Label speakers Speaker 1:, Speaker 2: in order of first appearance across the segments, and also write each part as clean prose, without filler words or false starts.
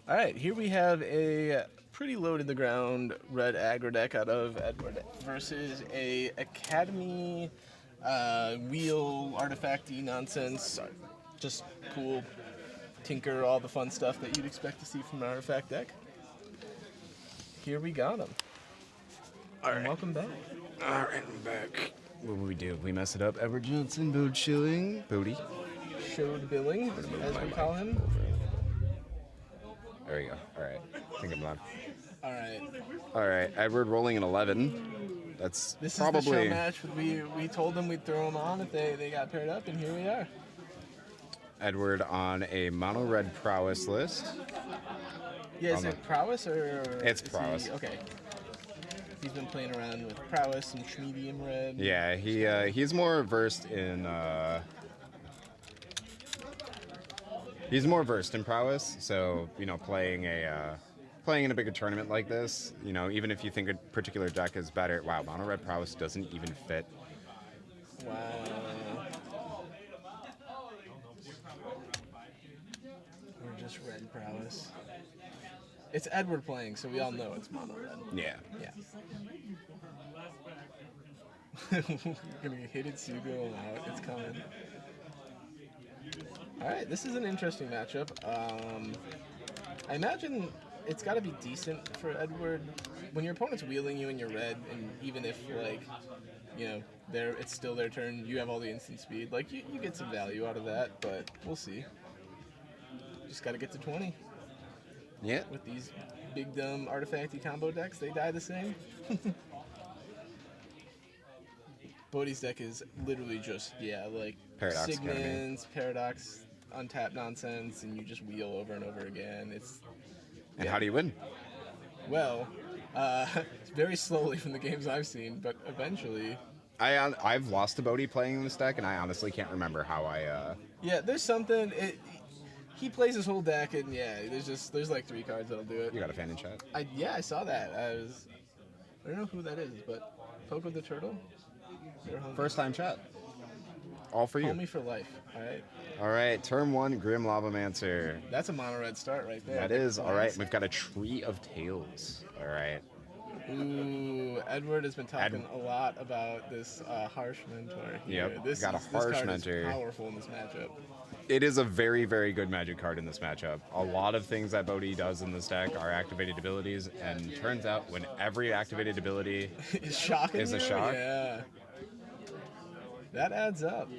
Speaker 1: All right, here we have a pretty low-to-the-ground red aggro deck out of Edward versus a Academy wheel artifacty nonsense. Just cool, tinker, all the fun stuff that you'd expect to see from an artifact deck. Here we got them. All right. Welcome back.
Speaker 2: All right, I'm back. What did we do? We mess it up. Edward Johnson, Bode Schilling, Bode.
Speaker 1: Showed Billing, as we call him.
Speaker 2: There we go. All right. I think I'm done.
Speaker 1: All right.
Speaker 2: All right. Edward rolling an 11. That's
Speaker 1: This
Speaker 2: probably...
Speaker 1: is the show match. We told them we'd throw them on if they got paired up, and here we are.
Speaker 2: Edward on a Mono Red Prowess list.
Speaker 1: Yeah, is it Prowess or...
Speaker 2: It's Prowess.
Speaker 1: Okay. He's been playing around with Prowess and medium red.
Speaker 2: Yeah, he's more versed in... He's more versed in Prowess, so, you know, playing in a bigger tournament like this, you know, even if you think a particular deck is better, wow, Mono Red Prowess doesn't even fit.
Speaker 1: Wow. We're just red Prowess. It's Edward playing, so we all know it's Mono Red.
Speaker 2: Yeah.
Speaker 1: Yeah. Gonna hit it, Sugo out. It's coming. Alright, this is an interesting matchup. I imagine it's got to be decent for Edward. When your opponent's wheeling you and you're red, and even if, like, you know, it's still their turn, you have all the instant speed, like, you get some value out of that, but we'll see. Just got to get to 20.
Speaker 2: Yeah.
Speaker 1: With these big, dumb, artifacty combo decks, they die the same. Bode's deck is literally just, like,
Speaker 2: Paradox
Speaker 1: Sigmund's, Paradox, untapped nonsense, and you just wheel over and over again.
Speaker 2: And how do you win?
Speaker 1: Well, very slowly from the games I've seen, but eventually.
Speaker 2: I've lost to Bode playing this deck, and I honestly can't remember how I...
Speaker 1: Yeah, there's something... He plays his whole deck, and there's like 3 cards that'll do it.
Speaker 2: You got a fan in chat?
Speaker 1: I saw that. I don't know who that is, but Poco the Turtle?
Speaker 2: First time chat. All for you.
Speaker 1: Homie for life, alright?
Speaker 2: Alright, turn 1, Grim Lavamancer.
Speaker 1: That's a mono red start right there.
Speaker 2: That is, alright. We've got a Tree of Tales. Alright.
Speaker 1: Ooh, Edward has been talking a lot about this Harsh Mentor here.
Speaker 2: Yep,
Speaker 1: This
Speaker 2: got a Harsh
Speaker 1: card
Speaker 2: Mentor.
Speaker 1: Is powerful in this matchup.
Speaker 2: It is a very, very good magic card in this matchup. A lot of things that Bode does in this deck are activated abilities, and turns out when every activated ability
Speaker 1: is a shock. Yeah. That adds up.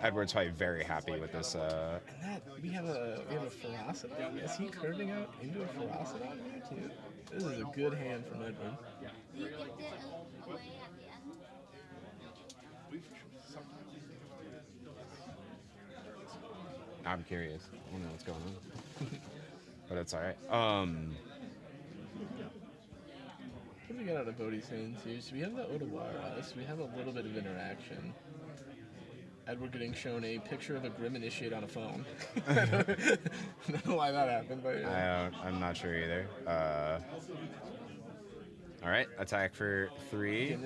Speaker 2: Edward's probably very happy with this.
Speaker 1: And we have a Ferocity. Is he curving out into a Ferocity here too? This is a good hand from Edward.
Speaker 2: I'm curious. I don't know what's going on. But it's alright.
Speaker 1: What do we got out of Bode's hands here? So we have the Odawara, so we have a little bit of interaction. Edward getting shown a picture of a Grim Initiate on a phone. I don't know why that happened, but yeah.
Speaker 2: I'm not sure either. Alright, attack for 3.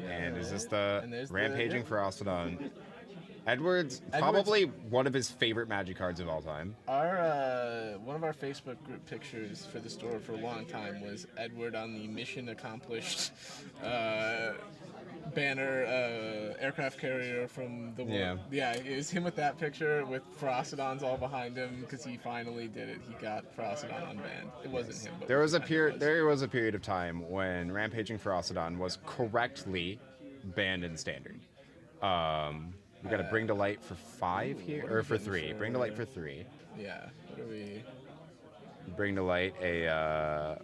Speaker 2: And is this the Rampaging Ferocity? Edward's probably one of his favorite magic cards of all time.
Speaker 1: One of our Facebook group pictures for the store for a long time was Edward on the mission accomplished banner aircraft carrier from the war. Yeah, it was him with that picture with Ferocidons all behind him because he finally did it. He got Ferocidon unbanned. It wasn't him. But there was
Speaker 2: a period of time when Rampaging Ferocidon was correctly banned in Standard. We got to bring to light for 5 here, or for 3. Bring to light for 3.
Speaker 1: Yeah. What do we?
Speaker 2: Bring to light a.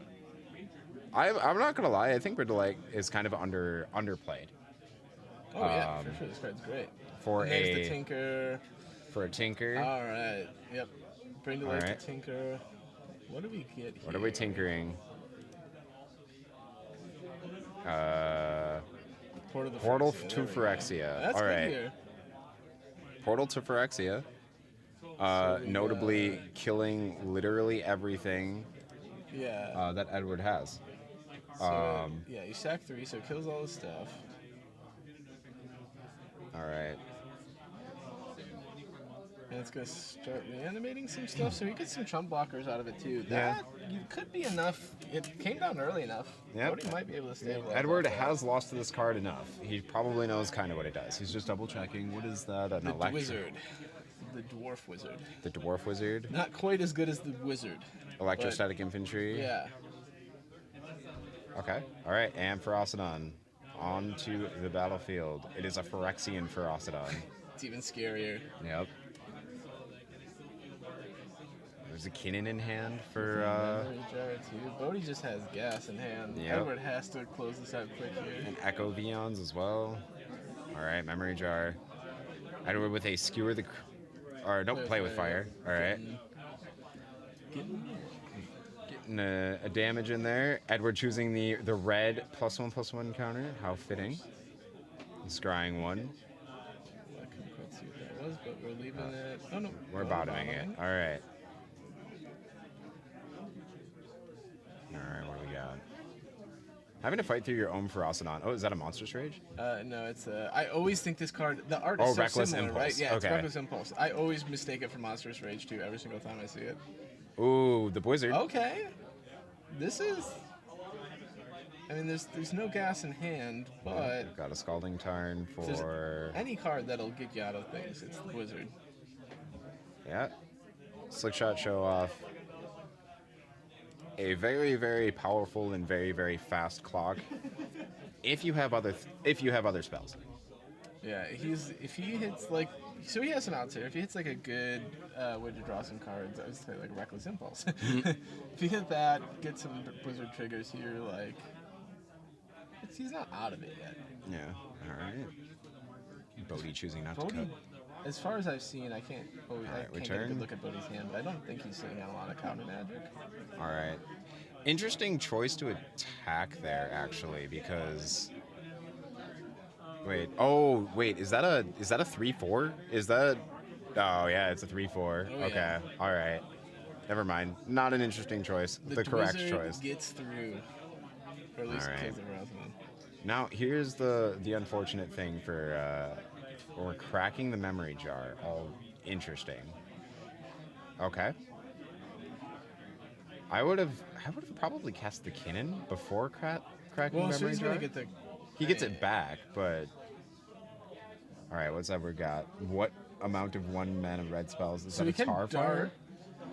Speaker 2: I'm not gonna lie. I think Bring to Light is kind of underplayed.
Speaker 1: Oh yeah, for sure. This card's great.
Speaker 2: There's
Speaker 1: the Tinker.
Speaker 2: For a Tinker.
Speaker 1: All right. Yep. Bring to light the Tinker. What do we get here?
Speaker 2: What are we tinkering? Portal to Phyrexia.
Speaker 1: That's
Speaker 2: all
Speaker 1: good
Speaker 2: right.
Speaker 1: Here.
Speaker 2: Portal to Phyrexia. Notably killing literally everything that Edward has.
Speaker 1: So, you sack 3, so it kills all the stuff.
Speaker 2: Alright.
Speaker 1: And it's going to start reanimating some stuff, so he gets some chump blockers out of it too.
Speaker 2: Yeah.
Speaker 1: That could be enough. It came down early enough.
Speaker 2: Yep.
Speaker 1: Bode might be able to stabilize.
Speaker 2: Edward
Speaker 1: off that.
Speaker 2: has lost to this card enough. He probably knows kind of what it does. He's just double checking. What is that? An
Speaker 1: The wizard. The dwarf wizard.
Speaker 2: The dwarf wizard.
Speaker 1: Not quite as good as the wizard.
Speaker 2: Electrostatic infantry.
Speaker 1: Yeah.
Speaker 2: Okay. All right. And Ferocidon onto the battlefield. It is a Phyrexian Ferocidon.
Speaker 1: It's even scarier.
Speaker 2: Yep. There's a Kinnan in hand for.
Speaker 1: Memory jar too. Bode just has gas in hand.
Speaker 2: Yep.
Speaker 1: Edward has to close this out quick here.
Speaker 2: And Echo Vions as well. All right. Memory jar. Edward with a skewer the. Or don't play with fire. All right. Getting a damage in there. Edward choosing the red +1/+1 counter. How fitting. Scrying one.
Speaker 1: I couldn't quite see what that was, but we're leaving it. Oh no.
Speaker 2: We're bottoming it. All right. All right. What do we got? Having to fight through your own Ferocidon. Oh, is that a Monstrous Rage?
Speaker 1: No, it's I always think this card. The art is
Speaker 2: Oh,
Speaker 1: so
Speaker 2: Reckless
Speaker 1: similar,
Speaker 2: Impulse.
Speaker 1: right? Yeah, it's
Speaker 2: Okay.
Speaker 1: Reckless Impulse. I always mistake it for Monstrous Rage too. Every single time I see it.
Speaker 2: Ooh, the Blizzard.
Speaker 1: Okay. This is. I mean, there's no gas in hand, but
Speaker 2: We've got a Scalding Tarn
Speaker 1: if there's
Speaker 2: for.
Speaker 1: any card that'll get you out of things, it's the wizard.
Speaker 2: Yeah. Slick Shot Show Off. A very, very powerful and very, very fast clock. If you have other spells.
Speaker 1: Yeah, if he hits like so he has some outs here. If he hits like a good way to draw some cards, I would say like Reckless Impulse. If you hit that, get some Blizzard triggers here, like he's not out of it yet.
Speaker 2: Yeah. All right. Bode choosing not to
Speaker 1: Bode,
Speaker 2: cut.
Speaker 1: as far as I've seen, I can't get a
Speaker 2: return.
Speaker 1: good look at Bode's hand, but I don't think he's sitting on a lot of counter magic.
Speaker 2: All right. Interesting choice to attack there, actually, because. Wait. Oh, wait. Is that a 3/4? Is that? Oh yeah, it's a 3/4.
Speaker 1: Oh,
Speaker 2: okay.
Speaker 1: yeah.
Speaker 2: All right. Never mind. Not an interesting choice. The correct
Speaker 1: Wizard
Speaker 2: choice.
Speaker 1: gets through, or at least
Speaker 2: All right.
Speaker 1: kills the Rosamund.
Speaker 2: Now here's the unfortunate thing for we're cracking the memory jar. All interesting. Okay. I would have probably cast the Kinnan before cracking
Speaker 1: Well,
Speaker 2: the
Speaker 1: so
Speaker 2: memory
Speaker 1: he's
Speaker 2: jar.
Speaker 1: gonna get the.
Speaker 2: He gets it back, but all right. What's Edward got? What amount of 1-mana red spells is
Speaker 1: So
Speaker 2: that?
Speaker 1: we
Speaker 2: A
Speaker 1: can
Speaker 2: tar
Speaker 1: dart.
Speaker 2: fire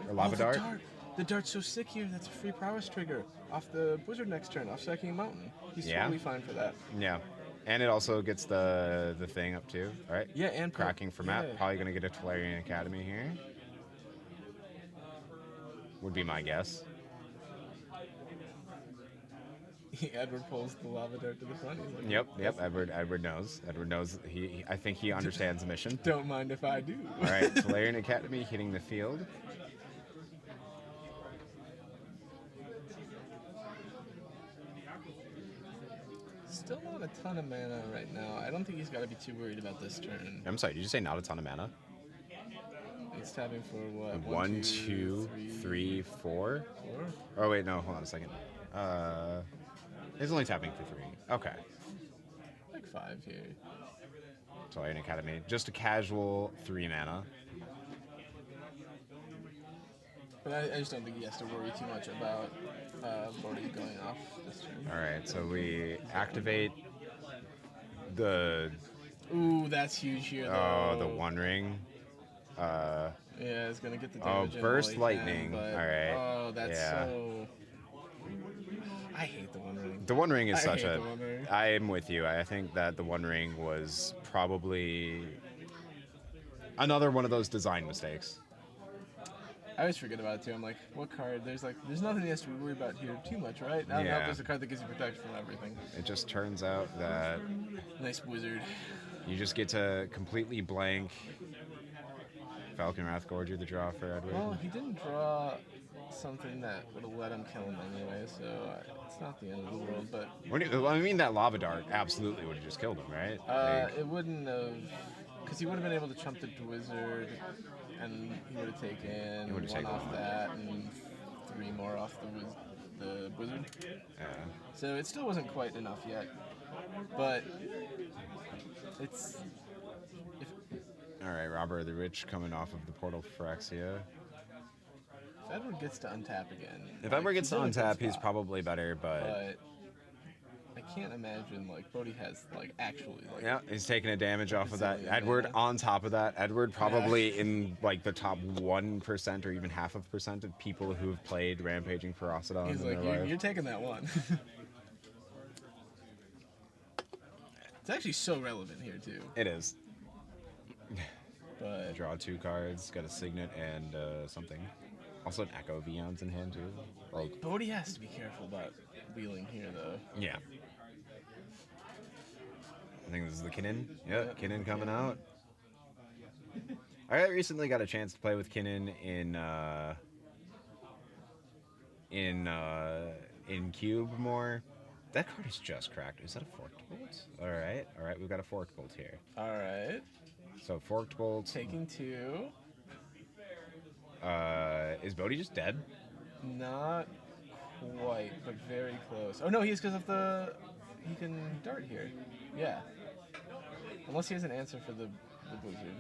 Speaker 2: or lava
Speaker 1: the
Speaker 2: dart?
Speaker 1: The dart's so sick here. That's a free prowess trigger off the Blizzard next turn, off Sacking Mountain. He's
Speaker 2: Yeah.
Speaker 1: totally fine for that.
Speaker 2: Yeah, and it also gets the thing up too. All right.
Speaker 1: Yeah, and
Speaker 2: Cracking for Matt.
Speaker 1: yeah.
Speaker 2: Probably gonna get a Tolarian Academy here. Would be my guess.
Speaker 1: Edward pulls the lava dart to the front. He's like,
Speaker 2: Yep. Edward knows. Edward knows. I think he understands the mission.
Speaker 1: Don't mind if I do.
Speaker 2: All right. Tolarian Academy hitting the field.
Speaker 1: Still not a ton of mana right now. I don't think he's got to be too worried about this turn.
Speaker 2: I'm sorry. Did you say not a ton of mana?
Speaker 1: He's tapping for what?
Speaker 2: 1, 2, 3, 4.
Speaker 1: 4?
Speaker 2: Oh wait, no. Hold on a second. He's only tapping for 3. Okay.
Speaker 1: Like 5 here.
Speaker 2: Tolarian Academy. Just a casual 3 mana.
Speaker 1: But I just don't think he has to worry too much about Bode going off this turn.
Speaker 2: All right. So we activate the
Speaker 1: Ooh, that's huge here, though.
Speaker 2: the One Ring.
Speaker 1: Yeah, it's gonna get the damage. in
Speaker 2: Burst
Speaker 1: while he
Speaker 2: Lightning.
Speaker 1: Can, but,
Speaker 2: All right.
Speaker 1: Oh, that's
Speaker 2: Yeah.
Speaker 1: so. I hate the One Ring.
Speaker 2: The One Ring is
Speaker 1: I
Speaker 2: such
Speaker 1: hate
Speaker 2: a.
Speaker 1: the One Ring.
Speaker 2: I am with you. I think that the One Ring was probably another one of those design mistakes.
Speaker 1: I always forget about it too. I'm like, what card? There's nothing he has to worry about here too much, right? Now
Speaker 2: Yeah.
Speaker 1: there's a card that gives you protection from everything.
Speaker 2: It just turns out that
Speaker 1: Nice wizard.
Speaker 2: you just get to completely blank Falcon Wrath Gorger the draw for Edward.
Speaker 1: Well, he didn't draw something that would have let him kill him anyway, so it's not the end of the world. But
Speaker 2: I mean, that Lava Dart absolutely would have just killed him, right? Like,
Speaker 1: it wouldn't have, because he would have been able to chump the wizard, and he would have taken
Speaker 2: would've
Speaker 1: one
Speaker 2: taken
Speaker 1: off
Speaker 2: one.
Speaker 1: that and 3 more off the wizard.
Speaker 2: yeah.
Speaker 1: So it still wasn't quite enough yet, but it's.
Speaker 2: All All right, Robert the Rich coming off of the Portal Phyrexia.
Speaker 1: If Edward gets to untap again.
Speaker 2: If
Speaker 1: like,
Speaker 2: Edward gets to
Speaker 1: he's in a good
Speaker 2: untap, he's
Speaker 1: spot,
Speaker 2: probably better, but
Speaker 1: I can't imagine like Bode has like actually like.
Speaker 2: yeah, he's taking a damage off of that.
Speaker 1: Bazillion
Speaker 2: Edward
Speaker 1: mana.
Speaker 2: on top of that. Edward probably in like the top 1% or even half of % of people who have played Rampaging Ferocidon
Speaker 1: He's
Speaker 2: in
Speaker 1: like,
Speaker 2: their life.
Speaker 1: you're taking that one. It's actually so relevant here too.
Speaker 2: It is.
Speaker 1: But
Speaker 2: Draw 2 cards, got a Signet and something. Also an Echo Vions in hand too. Like,
Speaker 1: Bode has to be careful about wheeling here though.
Speaker 2: yeah. I think this is the Kinnan. Yep, Kinnan coming out. I recently got a chance to play with Kinnan in Cube more. That card is just cracked. Is that a Forked Bolt? All right, we've got a Forked Bolt here.
Speaker 1: All right,
Speaker 2: So Forked Bolt.
Speaker 1: taking 2.
Speaker 2: Is Bode just dead?
Speaker 1: Not quite, but very close. Oh no, he is because of the. He can dart here. Yeah. Unless he has an answer for the blizzard.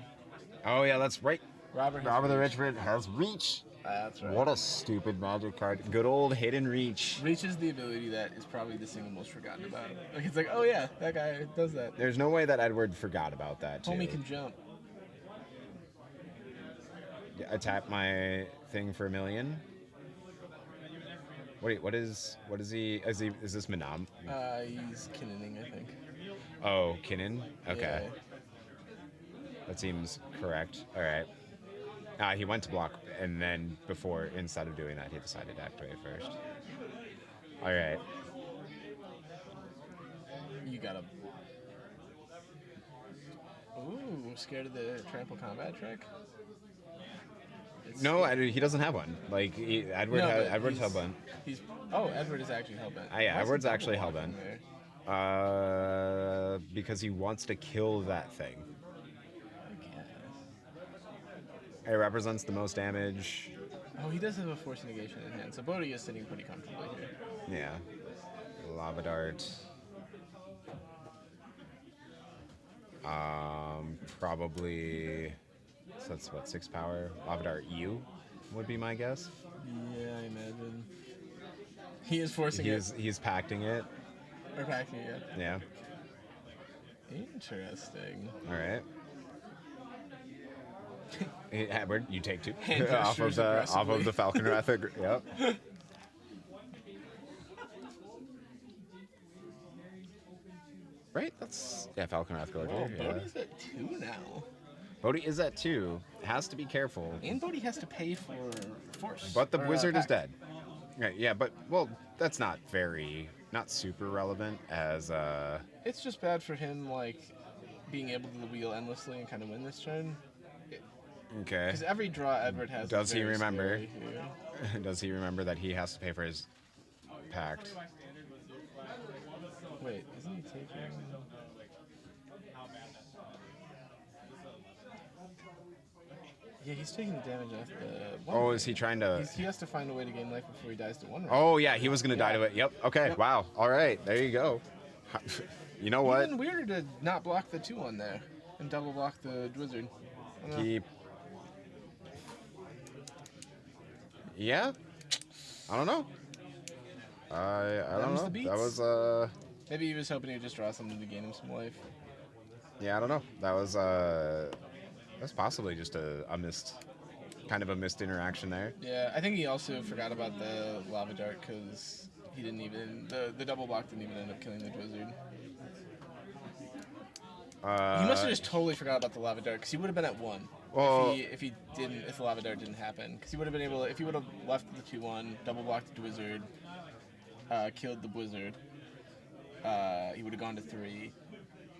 Speaker 2: Oh yeah, that's right.
Speaker 1: Robert.
Speaker 2: Robert the Rich has Reach.
Speaker 1: That's right.
Speaker 2: What a stupid magic card. Good old hidden Reach.
Speaker 1: Reach is the ability that is probably the single most forgotten about. Like it's like, oh yeah, that guy does that.
Speaker 2: There's no way that Edward forgot about that too.
Speaker 1: Homie can jump.
Speaker 2: I tap my thing for 1 million. Wait, what is he? Is this Manam?
Speaker 1: He's kinning, I think.
Speaker 2: Oh, Kinnan. Okay,
Speaker 1: Yeah.
Speaker 2: that seems correct. All right. He went to block, and then instead of doing that, he decided to activate first. All right.
Speaker 1: You gotta. Ooh, scared of the trample combat trick? It's
Speaker 2: No,
Speaker 1: scary.
Speaker 2: he doesn't have one. Like Edward,
Speaker 1: No, but
Speaker 2: Edward's
Speaker 1: he's-
Speaker 2: hellbent.
Speaker 1: Edward is actually hellbent.
Speaker 2: Ah, yeah,
Speaker 1: Why is he
Speaker 2: Edward's
Speaker 1: double
Speaker 2: actually
Speaker 1: blocking
Speaker 2: hellbent.
Speaker 1: there?
Speaker 2: Because he wants to kill that thing.
Speaker 1: I guess.
Speaker 2: It represents the most damage.
Speaker 1: Oh, he does have a force negation in hand, so Bode is sitting pretty comfortably here.
Speaker 2: Yeah. Lava Dart. Probably. So that's what, 6 power? Lava Dart U would be my guess.
Speaker 1: Yeah, I imagine. He is forcing it.
Speaker 2: He's pacting it.
Speaker 1: Or packing it,
Speaker 2: Yeah.
Speaker 1: yeah. Interesting.
Speaker 2: All right. Hey, Edward, you take 2
Speaker 1: Hand
Speaker 2: off of
Speaker 1: gestures
Speaker 2: the
Speaker 1: aggressively.
Speaker 2: Falcon Wrath. Yep. Right, that's Falcon Wrath Gorger.
Speaker 1: Oh,
Speaker 2: Yeah.
Speaker 1: Bode's at 2 now.
Speaker 2: Bode is at 2. Has to be careful.
Speaker 1: And Bode has to pay for force.
Speaker 2: But the
Speaker 1: or,
Speaker 2: wizard is
Speaker 1: pact.
Speaker 2: dead. Right, yeah, but that's not super relevant as
Speaker 1: It's just bad for him, like, being able to wheel endlessly and kind of win this turn.
Speaker 2: okay.
Speaker 1: Because every draw Edward has.
Speaker 2: Does
Speaker 1: is
Speaker 2: he
Speaker 1: very
Speaker 2: remember?
Speaker 1: scary here.
Speaker 2: Does he remember that he has to pay for his pact?
Speaker 1: Wait, isn't he taking? Yeah, he's taking the damage off the.
Speaker 2: Oh, is he trying to?
Speaker 1: He has to find a way to gain life before he dies to 1 ring.
Speaker 2: Oh yeah, he was gonna die
Speaker 1: Yeah.
Speaker 2: to it. Yep. Okay.
Speaker 1: Yep.
Speaker 2: Wow. All right. There you go. You know what?
Speaker 1: Even weirder to not block the 2 on there and double block the wizard. I don't know.
Speaker 2: He. Yeah. I don't know. I don't
Speaker 1: Them's
Speaker 2: know.
Speaker 1: the beats.
Speaker 2: That was
Speaker 1: Maybe he was hoping he would just draw something to gain him some life.
Speaker 2: yeah. I don't know. That was that's possibly just a missed, kind of a missed interaction there.
Speaker 1: Yeah, I think he also forgot about the lava dart because he didn't even the double block didn't even end up killing the wizard. He must have just totally forgot about the lava dart because he would have been at 1
Speaker 2: Well-
Speaker 1: if the lava dart didn't happen because he would have been able if he would have left the 2-1 double blocked the wizard, killed the wizard. He would have gone to 3,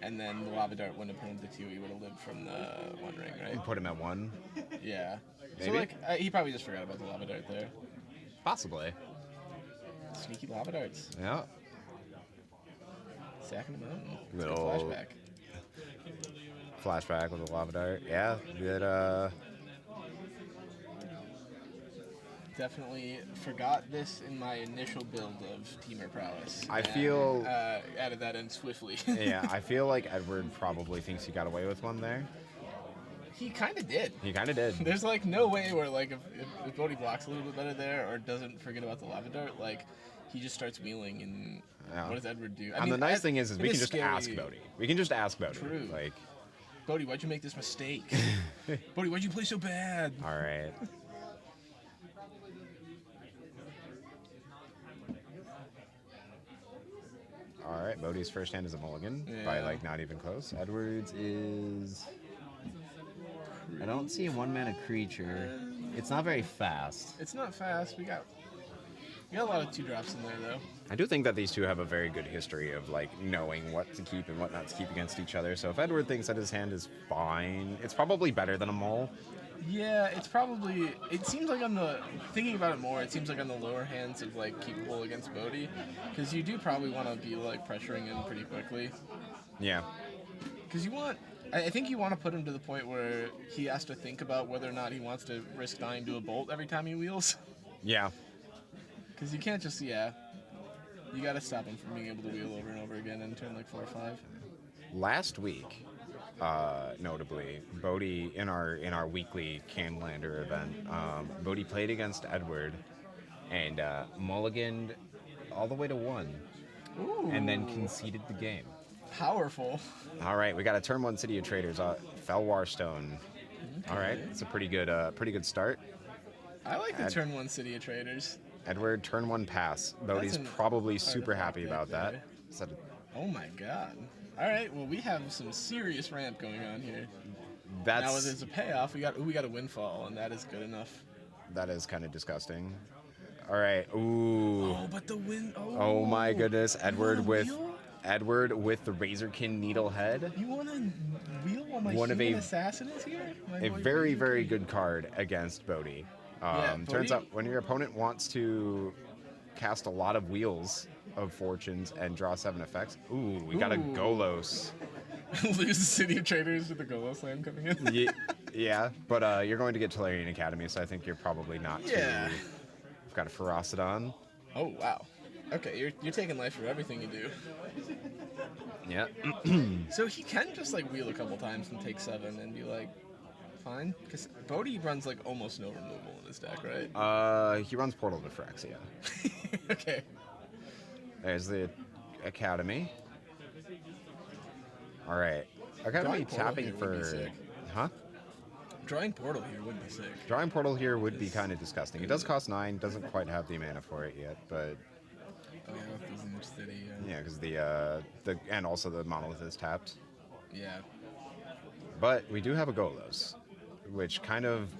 Speaker 1: and then the lava dart wouldn't have put him to 2. He would have lived from the 1 ring, right?
Speaker 2: Put him at 1.
Speaker 1: Yeah. So
Speaker 2: Maybe.
Speaker 1: like he probably just forgot about the lava dart there.
Speaker 2: Possibly.
Speaker 1: Sneaky lava darts.
Speaker 2: Yeah.
Speaker 1: Sacking the mountain. It's a
Speaker 2: Good
Speaker 1: good
Speaker 2: old-
Speaker 1: flashback.
Speaker 2: Flashback with a lava dart. Yeah. Good.
Speaker 1: Definitely forgot this in my initial build of Teamer Prowess.
Speaker 2: I
Speaker 1: and,
Speaker 2: feel-
Speaker 1: added that in swiftly.
Speaker 2: Yeah. I feel like Edward probably thinks he got away with one there.
Speaker 1: He kind of did.
Speaker 2: He kind of did.
Speaker 1: There's like no way where like if Bode blocks a little bit better there or doesn't forget about the lava dart, like he just starts wheeling and what does Edward do?
Speaker 2: And the nice thing is we can just ask Bode. We can just ask Bode.
Speaker 1: True.
Speaker 2: Like,
Speaker 1: Bode, why'd you make this mistake? Bode, why'd you play so bad?
Speaker 2: All right. All right, Bode's first hand is a mulligan by like not even close. Edward's is. I don't see a 1-mana creature. It's not very fast.
Speaker 1: It's not fast. We got a lot of 2-drops in there though.
Speaker 2: I do think that these two have a very good history of like knowing what to keep and what not to keep against each other. So if Edward thinks that his hand is fine, it's probably better than a mull.
Speaker 1: Yeah, it's probably. It seems like thinking about it more, it seems like on the lower hands of like keepable against Bode, because you do probably want to be like pressuring him pretty quickly.
Speaker 2: Yeah.
Speaker 1: Because you want. I think you want to put him to the point where he has to think about whether or not he wants to risk dying to a bolt every time he wheels.
Speaker 2: Yeah.
Speaker 1: Because you can't just, you got to stop him from being able to wheel over and over again and turn like 4 or 5.
Speaker 2: Last week, notably, Bode in our weekly Canlander event, Bode played against Edward and mulliganed all the way to 1, and then conceded the game.
Speaker 1: Powerful.
Speaker 2: All right, we got a turn 1 City of Traders, Felwarstone. Okay. All right, it's a pretty good start.
Speaker 1: I like the turn 1 City of Traders.
Speaker 2: Edward, turn 1 pass. Bode's probably super happy about that.
Speaker 1: Oh my god. All right, well we have some serious ramp going on here.
Speaker 2: Now
Speaker 1: there's a payoff. We got a windfall, and that is good enough.
Speaker 2: That is kind of disgusting. All right. Ooh.
Speaker 1: Oh, but the wind.
Speaker 2: Oh my goodness, Edward with the Razorkin Needlehead.
Speaker 1: You want to wheel while my human assassin is here?
Speaker 2: A very, very good card against Bode. Turns out when your opponent wants to cast a lot of Wheels of Fortunes and draw 7 effects. Ooh, we got a Golos.
Speaker 1: Lose the City of Traders with the Golos land coming in.
Speaker 2: Yeah, but you're going to get Tolarian Academy, so I think you're probably not too... We've got a Ferocidon.
Speaker 1: Oh, wow. Okay, you're taking life for everything you do.
Speaker 2: Yeah.
Speaker 1: So he can just like wheel a couple times and take 7 and be like, fine. Because Bode runs like almost no removal in his deck, right?
Speaker 2: He runs Portal to Phyrexia.
Speaker 1: Okay.
Speaker 2: There's the Academy. All right. Academy tapping for... Huh?
Speaker 1: Drawing Portal here would be sick.
Speaker 2: Drawing Portal here would be kind of disgusting. It does cost 9, doesn't quite have the mana for it yet, but...
Speaker 1: Oh yeah, with those in each city.
Speaker 2: Yeah, because the and also the Monolith is tapped.
Speaker 1: Yeah.
Speaker 2: But we do have a Golos, which kind of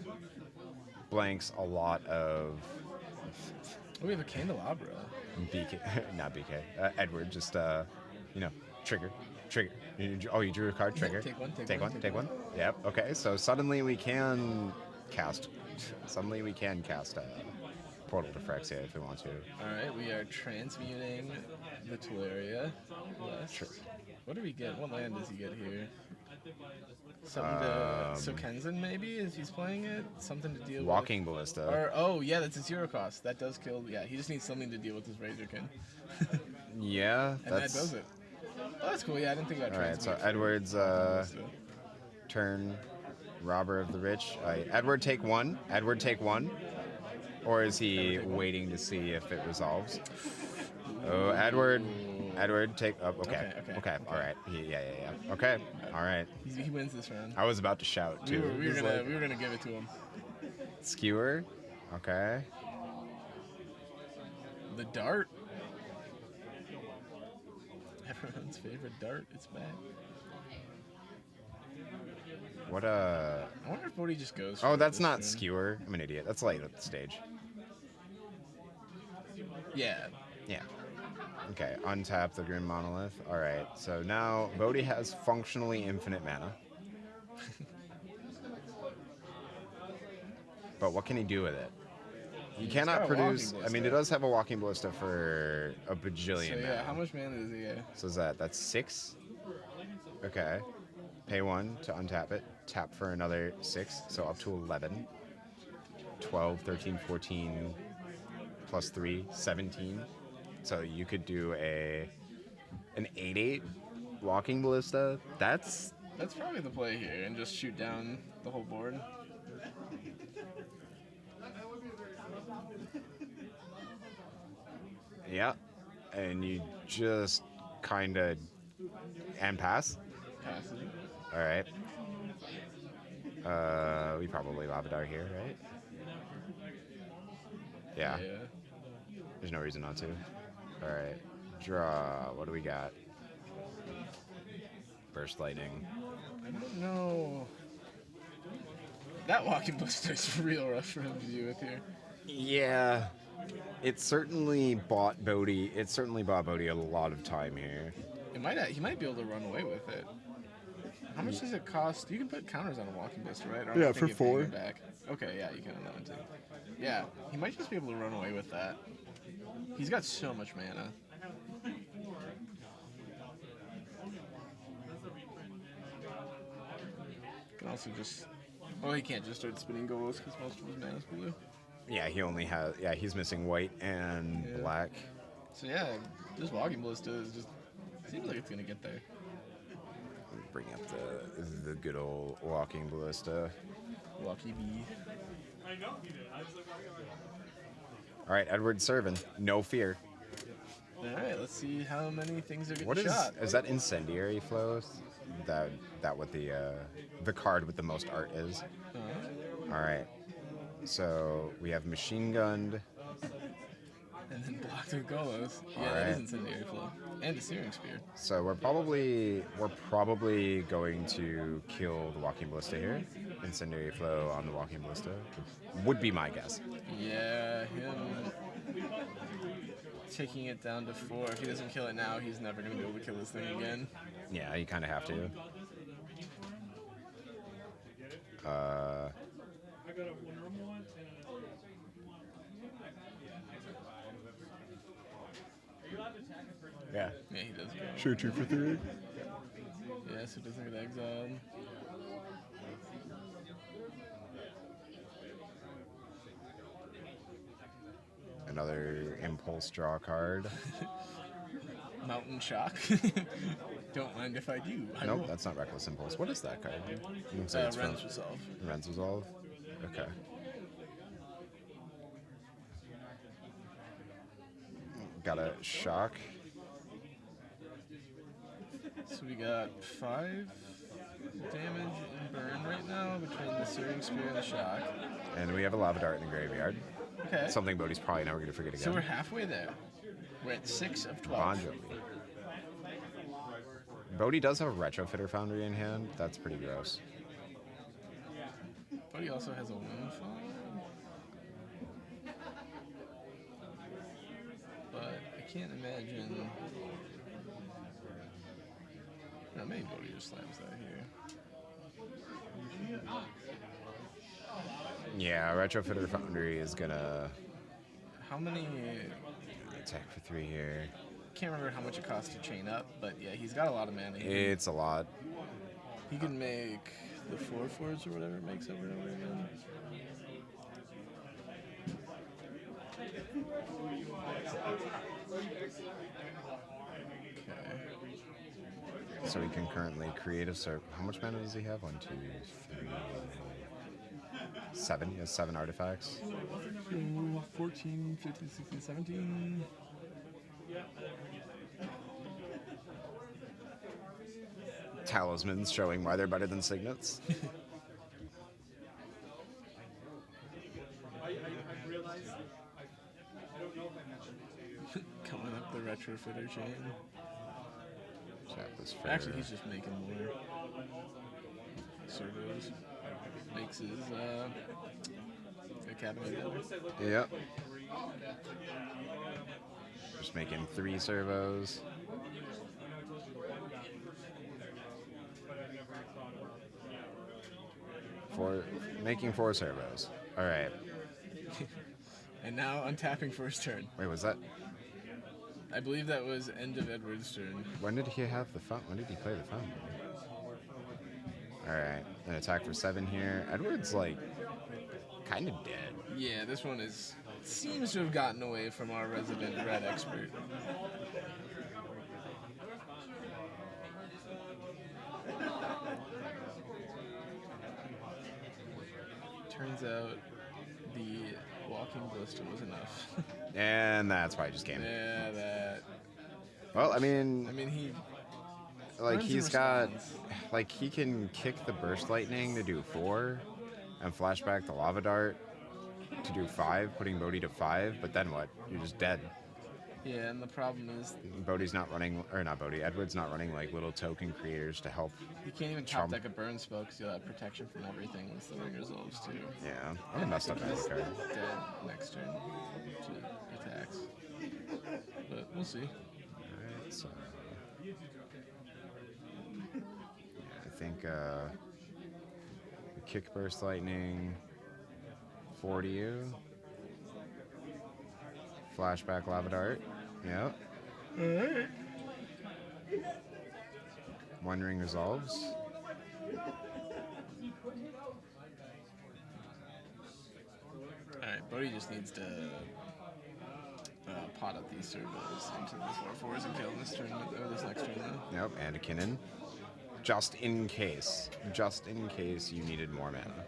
Speaker 2: blanks a lot of...
Speaker 1: Oh, we have a Candelabra.
Speaker 2: BK, not BK. Edward, just, trigger. Oh, you drew a card, trigger.
Speaker 1: Take one.
Speaker 2: Yep, okay, so suddenly we can cast Portal to Phyrexia if we want to.
Speaker 1: Alright, we are transmuting the Tolaria.
Speaker 2: Sure.
Speaker 1: What do we get? What land does he get here? Something to... So Kenzan, maybe, if he's playing it? Something to deal
Speaker 2: Walking Ballista.
Speaker 1: Or, yeah, that's a 0 cost. That does kill... Yeah, he just needs something to deal with his Razorkin.
Speaker 2: Yeah,
Speaker 1: and that does it. Oh, that's cool. Yeah, I didn't think about
Speaker 2: Alright, so Edward's turn, Robber of the Rich. Edward take 1. Or is he waiting to see if it resolves? Oh, Edward, take up. Okay. All right. Yeah. Okay. All right.
Speaker 1: He wins this round.
Speaker 2: I was about to shout too.
Speaker 1: We were gonna give it to him.
Speaker 2: Skewer. Okay.
Speaker 1: The dart. Everyone's favorite dart. It's back.
Speaker 2: What
Speaker 1: I wonder if Bode just goes.
Speaker 2: Oh, that's not Skewer. I'm an idiot. That's late at the stage.
Speaker 1: Yeah.
Speaker 2: Okay, untap the Grim Monolith. Alright, so now Bode has functionally infinite mana. But what can he do with it? He cannot produce... I mean, it does have a Walking Ballista for a bajillion mana.
Speaker 1: How much mana does he have?
Speaker 2: So that's 6? Okay. Pay 1 to untap it. Tap for another 6, so up to 11. 12, 13, 14... plus 3, 17. So you could do an 8/8 Walking Ballista. That's
Speaker 1: That's probably the play here, and just shoot down the whole board.
Speaker 2: Yeah, and you just kind of and pass.
Speaker 1: Passes.
Speaker 2: All right. We probably Lavadar here, right? Yeah. There's no reason not to. All right. Draw. What do we got? Burst lightning.
Speaker 1: I don't know. That walking blister is real rough for him to deal with here.
Speaker 2: Yeah. It certainly bought Bode. It certainly bought Bode a lot of time here.
Speaker 1: He might be able to run away with it. How much does it cost? You can put counters on a walking blister, right? Or am I
Speaker 3: for
Speaker 1: thinking
Speaker 3: 4.
Speaker 1: paying it back? Okay, yeah, you can on that one too. Yeah, he might just be able to run away with that. He's got so much mana. Can also just... Oh, he can't just start spinning goals because most of his mana's blue.
Speaker 2: Yeah, he only has. Yeah, he's missing white and black.
Speaker 1: So yeah, this walking ballista is just seems like it's gonna get there.
Speaker 2: Bring up the good old walking ballista.
Speaker 1: Walkie bee.
Speaker 2: All right, Edward serving. No fear.
Speaker 1: All right, let's see how many things are getting
Speaker 2: What
Speaker 1: shot.
Speaker 2: is that? Incendiary flows? That what the card with the most art is. All right. So we have machine gunned.
Speaker 1: And then blocked with Golos. Yeah,
Speaker 2: All
Speaker 1: that is
Speaker 2: right.
Speaker 1: incendiary flow. And a searing spear.
Speaker 2: So we're probably going to kill the walking ballista here. Incendiary flow on the walking ballista would be my guess.
Speaker 1: Yeah, him taking it down to 4. If he doesn't kill it now, he's never gonna be able to kill this thing again.
Speaker 2: Yeah, you kind of have to. Yeah.
Speaker 1: Yeah, he does.
Speaker 3: Sure, 2 for 3.
Speaker 1: Yeah, so it doesn't get exiled.
Speaker 2: Another impulse draw card.
Speaker 1: Mountain Shock. Don't mind if I do. I
Speaker 2: Nope,
Speaker 1: will.
Speaker 2: that's not reckless impulse. What is that card? Looks
Speaker 1: Ren's
Speaker 2: from
Speaker 1: Resolve.
Speaker 2: Ren's Resolve. Okay. Got a shock.
Speaker 1: So we got 5 damage and burn right now between the Searing Spear and the Shock.
Speaker 2: And we have a lava dart in the graveyard.
Speaker 1: Okay.
Speaker 2: Something Bodhi's probably never going to forget again.
Speaker 1: So we're halfway there. We're at 6 of 12.
Speaker 2: Bon Jovi. Bode does have a Retrofitter Foundry in hand. That's pretty gross.
Speaker 1: But he also has a Windfall. But I can't imagine... No, maybe Bodhi just slams that here.
Speaker 2: Yeah, Retrofitter Foundry is going to
Speaker 1: How many...
Speaker 2: attack for 3 here.
Speaker 1: Can't remember how much it costs to chain up, but yeah, he's got a lot of mana.
Speaker 2: It's a lot.
Speaker 1: He can make the 4/4s or whatever it makes over and over again. Okay.
Speaker 2: So he can currently create a serve. How much mana does he have? 1, 2, 3, 7. He has 7 artifacts.
Speaker 1: 14, 15, 16, 17.
Speaker 2: Talismans showing why they're better than signets.
Speaker 1: Coming up the retrofitter chain.
Speaker 2: Tap this for
Speaker 1: Actually, he's just making more servos. Makes his academy better.
Speaker 2: Yep. Just making 3 servos. Making 4 servos. All right.
Speaker 1: And now untapping for his turn.
Speaker 2: Wait, was that?
Speaker 1: I believe that was end of Edward's turn.
Speaker 2: When did he have the fun? When did he play the fun? All right. An attack for 7 here. Edward's like kind of dead.
Speaker 1: Yeah, this one seems to have gotten away from our resident red expert. turns out the walking blister was enough.
Speaker 2: And that's why I just came.
Speaker 1: Yeah, that.
Speaker 2: Well, I mean,
Speaker 1: He
Speaker 2: like
Speaker 1: burns
Speaker 2: he's
Speaker 1: and
Speaker 2: got,
Speaker 1: responds.
Speaker 2: like he can kick the burst lightning to do 4, and flashback the lava dart to do 5, putting Bode to 5. But then what? You're just dead.
Speaker 1: Yeah, and the problem is
Speaker 2: Bodie's not running, or not Bode. Edward's not running like little token creators to help.
Speaker 1: you can't even top
Speaker 2: Trump.
Speaker 1: deck a burn spell because you'll have protection from everything once the ring resolves too.
Speaker 2: Yeah, I'm a messed up
Speaker 1: He's
Speaker 2: card.
Speaker 1: dead next turn to attacks. But we'll see.
Speaker 2: Alright, so yeah, I think kick burst lightning 4 to you. Flashback lava dart. Yep.
Speaker 1: Alright.
Speaker 2: 1 ring resolves.
Speaker 1: Alright, Bode just needs to pot up these servos into the 4/4s and kill this turn, or this next turn though.
Speaker 2: Yep, and a Kinnan. Just in case. Just in case you needed more mana.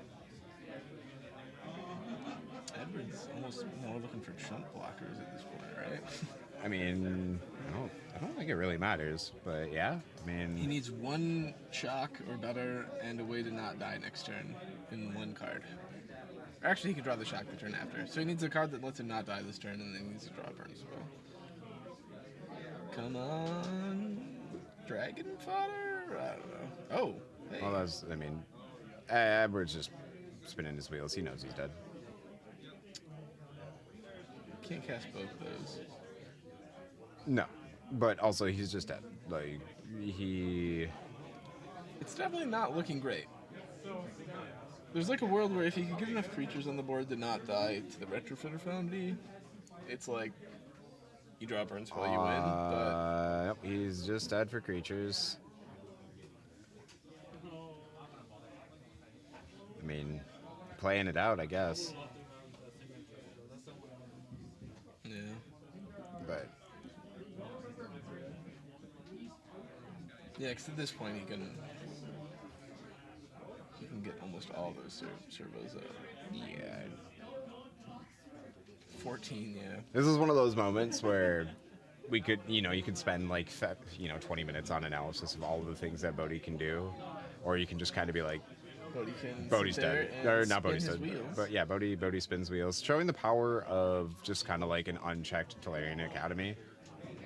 Speaker 1: Edward's almost more looking for chump blockers at this point, right?
Speaker 2: I mean, I don't think it really matters, but yeah, I
Speaker 1: He
Speaker 2: mean,
Speaker 1: needs 1 shock or better and a way to not die next turn in 1 card. Or actually, he can draw the shock the turn after. So he needs a card that lets him not die this turn, and then he needs to draw a burn spell. Come on, dragon fodder? I don't know. Oh, hey.
Speaker 2: well, that's, I mean, Edward's just spinning his wheels. He knows he's dead.
Speaker 1: Can't cast both those.
Speaker 2: No, but also he's just dead. Like, he...
Speaker 1: It's definitely not looking great. There's like a world where if you can get enough creatures on the board to not die to the Retrofitter Foundry, it's like you draw a burn spell, you win. But
Speaker 2: Yep, he's just dead for creatures. I mean, playing it out, I guess.
Speaker 1: yeah,
Speaker 2: But
Speaker 1: yeah, because at this point he can get almost all those servos up.
Speaker 2: yeah,
Speaker 1: 14, yeah.
Speaker 2: this is one of those moments where we could, you could spend like 20 minutes on analysis of all of the things that Bode can do, or you can just kind of be like,
Speaker 1: Bodie can
Speaker 2: Bodie's
Speaker 1: sit there
Speaker 2: dead,
Speaker 1: and
Speaker 2: or not
Speaker 1: spin
Speaker 2: Bodie's
Speaker 1: his
Speaker 2: dead,
Speaker 1: wheels.
Speaker 2: but yeah, Bode spins wheels, showing the power of just kind of like an unchecked Tolarian Academy.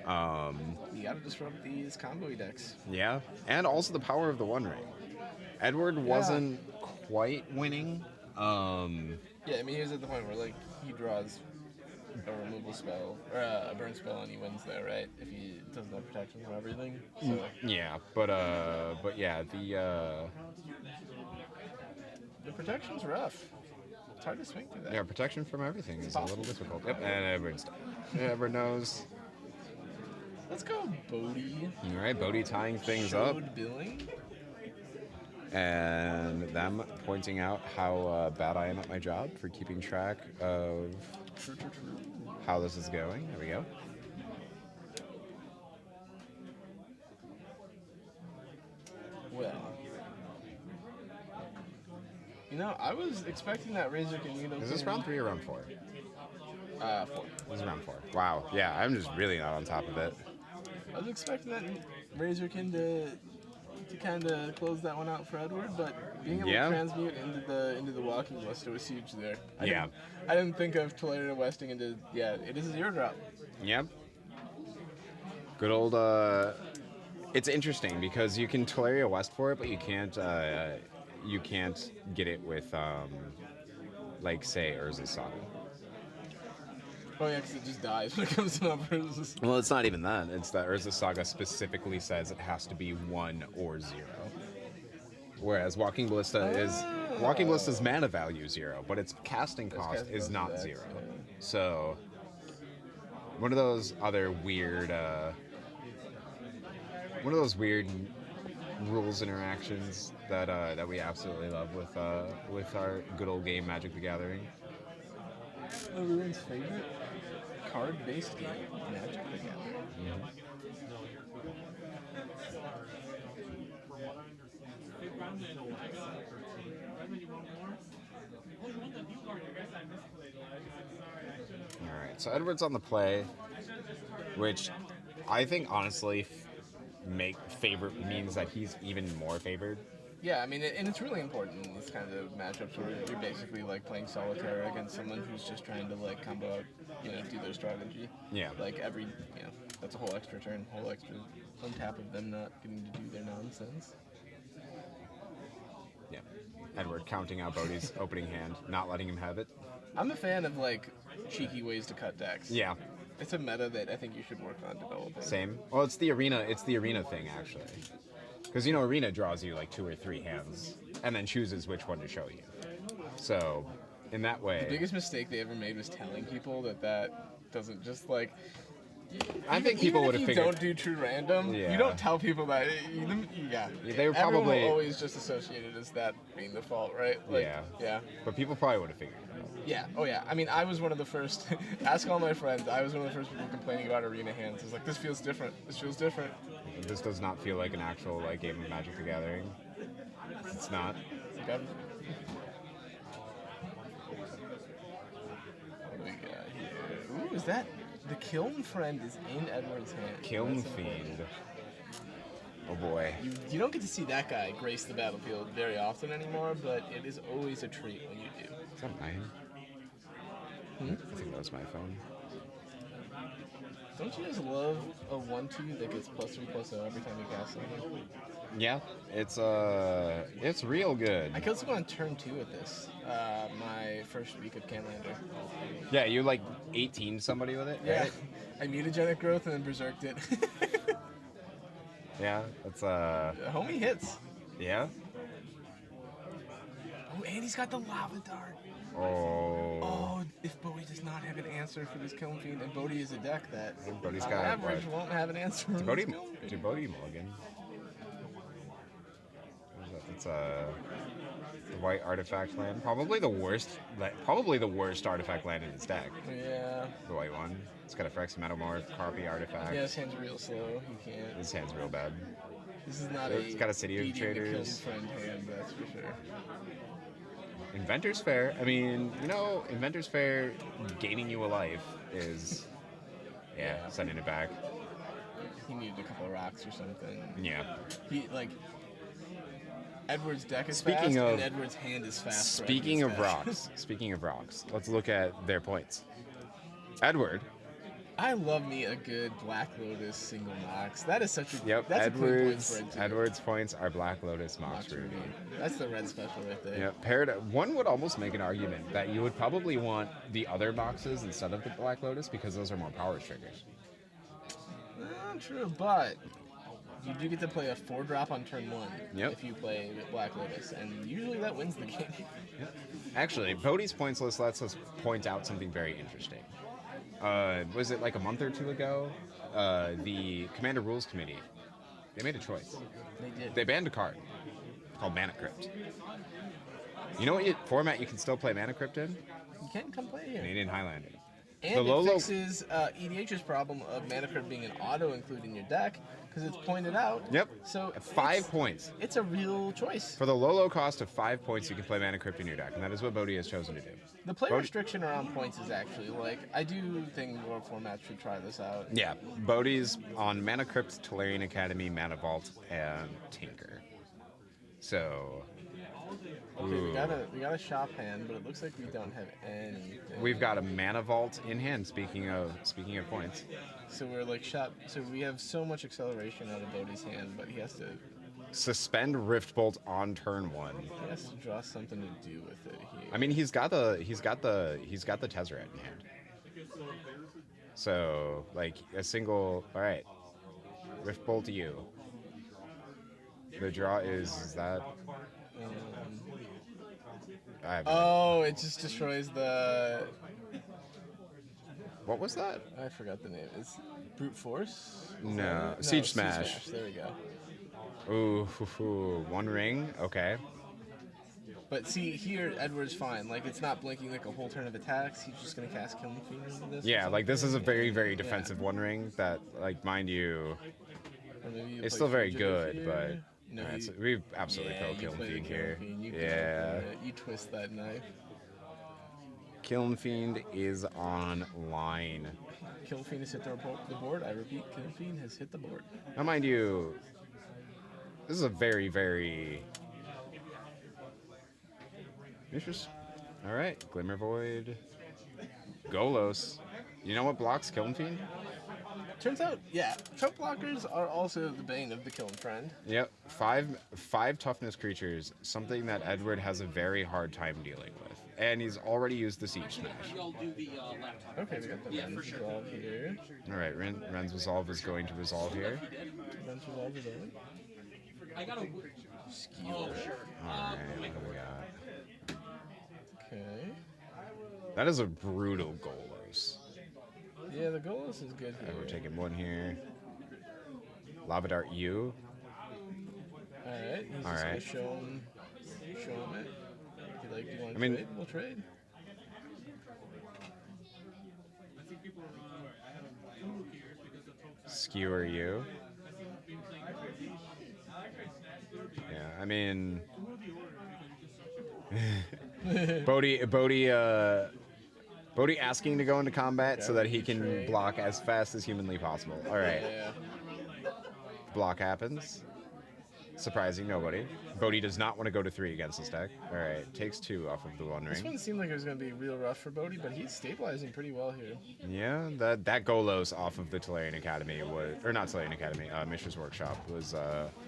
Speaker 1: You gotta disrupt these combo decks.
Speaker 2: Yeah, and also the power of the One Ring. Edward wasn't quite winning.
Speaker 1: Yeah, I mean, he was at the point where, like, he draws a removal spell, or a burn spell, and he wins there, right? If he doesn't have protection from everything. So,
Speaker 2: Yeah, but yeah,
Speaker 1: the protection's rough. It's hard to swing through that.
Speaker 2: yeah, protection from everything is a little difficult. Yep, and Edward's done. Edward knows.
Speaker 1: Let's go, Bodie.
Speaker 2: All right, Bode tying things up,
Speaker 1: Showed billing.
Speaker 2: and them pointing out how bad I am at my job for keeping track of
Speaker 1: True.
Speaker 2: how this is going. There we go.
Speaker 1: Well, I was expecting that Razor Canino.
Speaker 2: Is this round 3 or round 4?
Speaker 1: 4.
Speaker 2: This is round 4. Wow. Yeah, I'm just really not on top of it.
Speaker 1: I was expecting that Razorkin to kind of close that one out for Edward, but being able
Speaker 2: Yeah.
Speaker 1: to transmute into the walking blister was huge there. I
Speaker 2: Yeah.
Speaker 1: didn't think of Tolaria Westing into it is a 0 drop.
Speaker 2: Yep. Good old. It's interesting because you can Tolaria West for it, but you can't. You can't get it with, like, say, Urza's Saga.
Speaker 1: Oh yeah, because it just dies when it comes to numbers.
Speaker 2: Well, it's not even that. It's that Urza's Saga specifically says it has to be 1 or 0. Whereas Walking Ballista's mana value 0, but its casting cost is not 0. So one of those other weird, rules interactions that we absolutely love with our good old game Magic the Gathering.
Speaker 1: Everyone's favorite card-based game, Magic the Gathering.
Speaker 2: All right, so Edward's on the play, which I think honestly means that he's even more favored.
Speaker 1: Yeah, I mean, and it's really important in these kinds of matchups where you're basically like playing solitaire against someone who's just trying to like combo out, do their strategy.
Speaker 2: Yeah.
Speaker 1: Like that's a whole extra turn, whole extra on top of them not getting to do their nonsense.
Speaker 2: Yeah. Edward counting out Bode's opening hand, not letting him have it.
Speaker 1: I'm a fan of like cheeky ways to cut decks.
Speaker 2: Yeah.
Speaker 1: It's a meta that I think you should work on developing.
Speaker 2: Same. Well, it's the arena thing actually. Because arena draws you like 2 or 3 hands and then chooses which one to show you. So, in that way,
Speaker 1: The biggest mistake they ever made was telling people that doesn't just like.
Speaker 2: I think people would have
Speaker 1: Even if you
Speaker 2: figured.
Speaker 1: don't do true random,
Speaker 2: Yeah.
Speaker 1: you don't tell people that.
Speaker 2: They were
Speaker 1: Everyone
Speaker 2: probably-
Speaker 1: will always just associate it as that being the fault, right? Like,
Speaker 2: Yeah.
Speaker 1: Yeah.
Speaker 2: But people probably would have figured it out.
Speaker 1: Yeah. Oh yeah. I mean, I was one of the first. Ask all my friends. I was one of the first people complaining about arena hands. It's like this feels different. This feels different.
Speaker 2: This does not feel like an actual like game of Magic the Gathering. It's not.
Speaker 1: It's like, what do we got here? Ooh, is that the Kiln Friend is in Edward's hand?
Speaker 2: Kiln
Speaker 1: That's
Speaker 2: Fiend. Oh boy.
Speaker 1: You don't get to see that guy grace the battlefield very often anymore, but it is always a treat when you do.
Speaker 2: Is that mine? I think that was my phone.
Speaker 1: Don't you guys love a 1/2 that gets +3/+0 every time you cast something?
Speaker 2: Yeah, it's real good.
Speaker 1: I could also go on turn 2 with this. My first week of Canlander.
Speaker 2: Yeah, you like 18 somebody with it,
Speaker 1: Yeah.
Speaker 2: right?
Speaker 1: I mutagenic growth and then berserked it.
Speaker 2: Yeah, that's
Speaker 1: Homie hits.
Speaker 2: yeah.
Speaker 1: Oh, and he's got the lava dart.
Speaker 2: Oh.
Speaker 1: Oh, if Bode does not have an answer for this Kiln Fiend, and Bode is a deck that
Speaker 2: Bode's
Speaker 1: on
Speaker 2: got
Speaker 1: average
Speaker 2: what?
Speaker 1: won't have an answer for this
Speaker 2: Bode
Speaker 1: Kiln Fiend.
Speaker 2: to Bode Mulligan. It's the white artifact land. Probably the worst artifact land in his deck.
Speaker 1: Yeah.
Speaker 2: The white one. It's got a Phyrex Metamorph, Carpy artifact.
Speaker 1: Yeah, his hand's real slow. He can't.
Speaker 2: His hand's real bad.
Speaker 1: This is not
Speaker 2: It's got a City of
Speaker 1: beating the
Speaker 2: Traders.
Speaker 1: Kiln Friend hand, that's for sure.
Speaker 2: Inventor's Fair. I mean, Inventor's Fair gaining you a life is, sending it back.
Speaker 1: He needed a couple of rocks or something.
Speaker 2: Yeah.
Speaker 1: He like Edward's deck is
Speaker 2: Speaking
Speaker 1: fast,
Speaker 2: of-
Speaker 1: and Edward's hand is fast. for
Speaker 2: Speaking of
Speaker 1: Edward's deck.
Speaker 2: rocks, let's look at their points. Edward.
Speaker 1: I love me a good Black Lotus single Mox. That is such a
Speaker 2: Yep.
Speaker 1: That's a clean point spread too.
Speaker 2: Edward's points are Black Lotus Mox
Speaker 1: Mox
Speaker 2: Ruby.
Speaker 1: Ruby. That's the red special right there.
Speaker 2: Yeah, paired. One would almost make an argument that you would probably want the other boxes instead of the Black Lotus because those are more power triggers.
Speaker 1: True, but you do get to play a 4-drop on turn 1
Speaker 2: Yep.
Speaker 1: if you play Black Lotus, and usually that wins the game.
Speaker 2: Actually, Bode's points list lets us point out something very interesting. Was it like a month or two ago? The Commander Rules Committee, they made a choice.
Speaker 1: They did.
Speaker 2: They banned a card called Mana Crypt. You know what format you can still play Mana Crypt in?
Speaker 1: You can't come play here.
Speaker 2: Canadian Highlander.
Speaker 1: And
Speaker 2: The
Speaker 1: it
Speaker 2: Lolo-
Speaker 1: fixes EDH's problem of Mana Crypt being an auto-include in your deck, because it's pointed out.
Speaker 2: Yep.
Speaker 1: So
Speaker 2: At 5
Speaker 1: it's-
Speaker 2: points.
Speaker 1: It's a real choice.
Speaker 2: For the low cost of 5 points, you can play Mana Crypt in your deck, and that is what Bode has chosen to do.
Speaker 1: The play
Speaker 2: Bode-
Speaker 1: restriction around points is actually, like, I do think more formats should try this out.
Speaker 2: Yeah, Bode's on Mana Crypt, Tolarian Academy, Mana Vault, and Tinker. So,
Speaker 1: Okay, we got a shop hand, but it looks like we don't have anything.
Speaker 2: we've got a Mana Vault in hand. Speaking of points,
Speaker 1: So we're like shop. So we have so much acceleration out of Bodhi's hand, but he has to
Speaker 2: suspend Rift Bolt on turn 1.
Speaker 1: draw something to do with it here.
Speaker 2: I mean, he's got the Tezzeret in hand. So, like a single. All right, Rift Bolt to you. The draw is that. I have
Speaker 1: Oh, it just destroys the.
Speaker 2: What was that?
Speaker 1: I forgot the name. It's Brute Force?
Speaker 2: No, Siege Smash.
Speaker 1: There we go.
Speaker 2: Ooh, one ring. Okay.
Speaker 1: But see, here, Edward's fine. Like, it's not blinking like a whole turn of attacks. He's just going to cast Killing Fiend into this.
Speaker 2: Yeah, like this is a very, very defensive one ring that, like, mind you,
Speaker 1: Or maybe you
Speaker 2: it's
Speaker 1: play
Speaker 2: still very
Speaker 1: Fugitive
Speaker 2: good,
Speaker 1: here.
Speaker 2: but
Speaker 1: No,
Speaker 2: Alright,
Speaker 1: you,
Speaker 2: so we absolutely
Speaker 1: yeah,
Speaker 2: throw
Speaker 1: you
Speaker 2: Kiln
Speaker 1: play the
Speaker 2: Fiend
Speaker 1: Kiln
Speaker 2: here.
Speaker 1: Fiend. You
Speaker 2: Yeah.
Speaker 1: Kiln Fiend it. You twist that knife.
Speaker 2: Kiln Fiend is online.
Speaker 1: Kiln Fiend has hit the board. I repeat, Kiln Fiend has hit the board.
Speaker 2: Now, mind you, this is a very, very interesting. All right, Glimmer Void, Golos. You know what blocks Kiln Fiend?
Speaker 1: Turns out, yeah, choke blockers are also the bane of the Kiln Friend.
Speaker 2: Yep, five toughness creatures, something that Edward has a very hard time dealing with, and he's already used the Siege Smash.
Speaker 1: Okay, we got the Ren's Resolve here.
Speaker 2: All right, Ren's Resolve is going to resolve here.
Speaker 1: Ren's Resolve is over. Skewer.
Speaker 2: All right, what do we got?
Speaker 1: Okay.
Speaker 2: That is a brutal Golos.
Speaker 1: Yeah, the Golos is good here.
Speaker 2: We're taking one here. Lava Dart U.
Speaker 1: Alright, he's
Speaker 2: All
Speaker 1: just
Speaker 2: right.
Speaker 1: gonna show him it. Do you want to
Speaker 2: I mean-
Speaker 1: trade? We'll trade.
Speaker 2: Skewer U. Yeah, I mean, Bode asking to go into combat so that he can block as fast as humanly possible. All right,
Speaker 1: Yeah.
Speaker 2: block happens. Surprising nobody. Bode does not want to go to 3 against this deck. All right, takes 2 off of the One
Speaker 1: This
Speaker 2: Ring.
Speaker 1: one seemed like it was going to be real rough for Bode, but he's stabilizing pretty well here.
Speaker 2: Yeah, that Golos off of the Tolarian Academy was, or not Tolarian Academy, Mishra's Workshop was.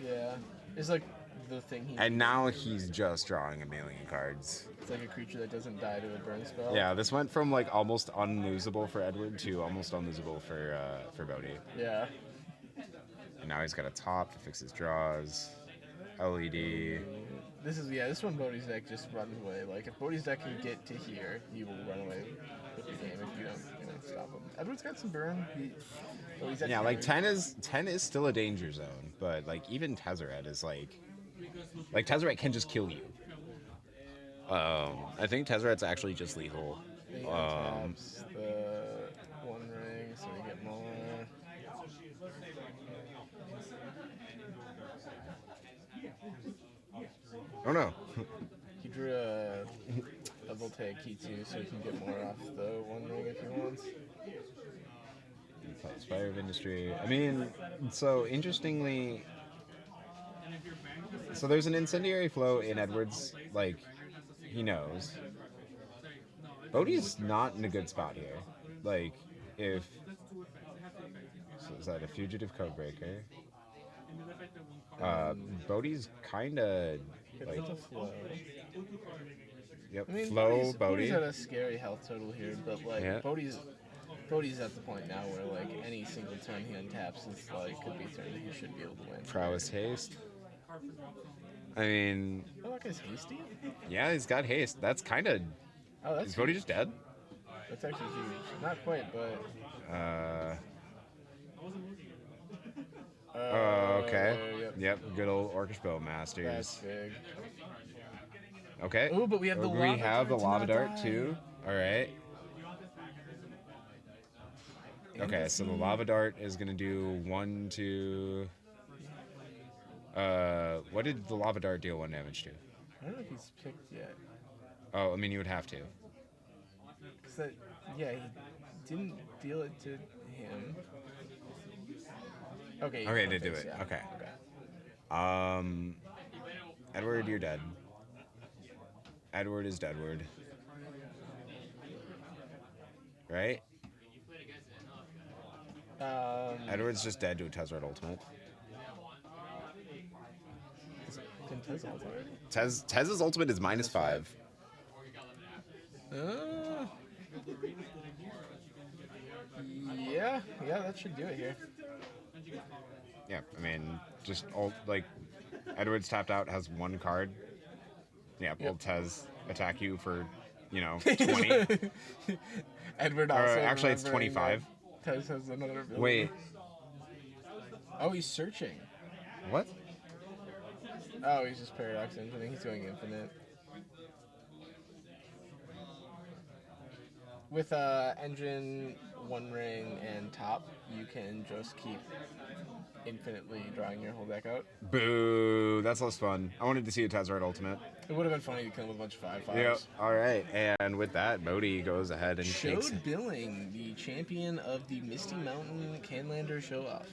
Speaker 1: Yeah. It's like the thing he...
Speaker 2: And now he's just drawing a million cards.
Speaker 1: It's like a creature that doesn't die to a burn spell.
Speaker 2: Yeah, this went from like almost unlosable for Edward to almost unlosable for Bode.
Speaker 1: Yeah.
Speaker 2: And now he's got a top to fix his draws. LED.
Speaker 1: This one Bode's deck just runs away. Like, if Bode's deck can get to here, he will run away with the game if you don't stop him. Edward's got some burn. He's at
Speaker 2: Yeah, like
Speaker 1: 10.
Speaker 2: 10 is still a danger zone, but like even Tezzeret is like Tezzeret can just kill you. I think Tezzeret's actually just lethal.
Speaker 1: He taps the One Ring, so we get more.
Speaker 2: Oh no.
Speaker 1: He drew a Voltaic key too, so he can get more off the One Ring if he wants.
Speaker 2: Spire of Industry. I mean, so interestingly, so there's an incendiary flow in Edwards, like, he knows. Bode's not in a good spot here. Like, if... So is that a Fugitive Codebreaker? Bode's kinda, like...
Speaker 1: It's a flow.
Speaker 2: Yep,
Speaker 1: I mean,
Speaker 2: flow,
Speaker 1: Bode's at
Speaker 2: Bode.
Speaker 1: a scary health total here, but like
Speaker 2: Yeah.
Speaker 1: Bode's at the point now where like any single turn he untaps is like could be a turn that he should be able to win.
Speaker 2: Prowess Haste. I mean,
Speaker 1: Oh, that guy's hasty.
Speaker 2: yeah, he's got haste. That's kinda...
Speaker 1: Oh, that's
Speaker 2: Is Bode just dead?
Speaker 1: That's actually huge. Not quite, but.
Speaker 2: Okay.
Speaker 1: Yep.
Speaker 2: Yep. Good old Orcish
Speaker 1: That's
Speaker 2: Bowmasters.
Speaker 1: big.
Speaker 2: Okay.
Speaker 1: Oh, but we have the
Speaker 2: We
Speaker 1: lava
Speaker 2: have the
Speaker 1: dart to
Speaker 2: lava
Speaker 1: not
Speaker 2: dart
Speaker 1: die.
Speaker 2: too. All right. Okay, so the lava dart is gonna do 1, 2. What did the lava dart deal 1 damage to?
Speaker 1: I don't know if he's picked yet.
Speaker 2: Oh, I mean you would have to.
Speaker 1: Yeah, he didn't deal it to him. Okay.
Speaker 2: Okay, to do it.
Speaker 1: Yeah.
Speaker 2: Okay. Edward, you're dead. Edward is deadward. Right? Edward's just dead to a Tezzeret ultimate.
Speaker 1: Can Tez ult already?
Speaker 2: Tez's ultimate is -5.
Speaker 1: Yeah, that should do it here.
Speaker 2: Yeah, I mean, just old, like, Edward's tapped out, has 1 card. Yeah, old Tez attack you for, 20.
Speaker 1: Edward
Speaker 2: Or
Speaker 1: also.
Speaker 2: actually, it's
Speaker 1: remembering
Speaker 2: 25.
Speaker 1: that Tez has another ability.
Speaker 2: Wait,
Speaker 1: Oh, he's searching.
Speaker 2: what?
Speaker 1: Oh, he's just Paradox Infinite. He's going infinite. With engine One Ring and top, you can just keep infinitely drawing your whole deck out.
Speaker 2: Boo! That's less fun. I wanted to see a Tazard Ultimate.
Speaker 1: It would have been funny to kill him with a bunch of 5/5s.
Speaker 2: Yep. All right. And with that, Bode goes ahead and takes.
Speaker 1: Showed Billing, the champion of the Misty Mountain Canlander show-off.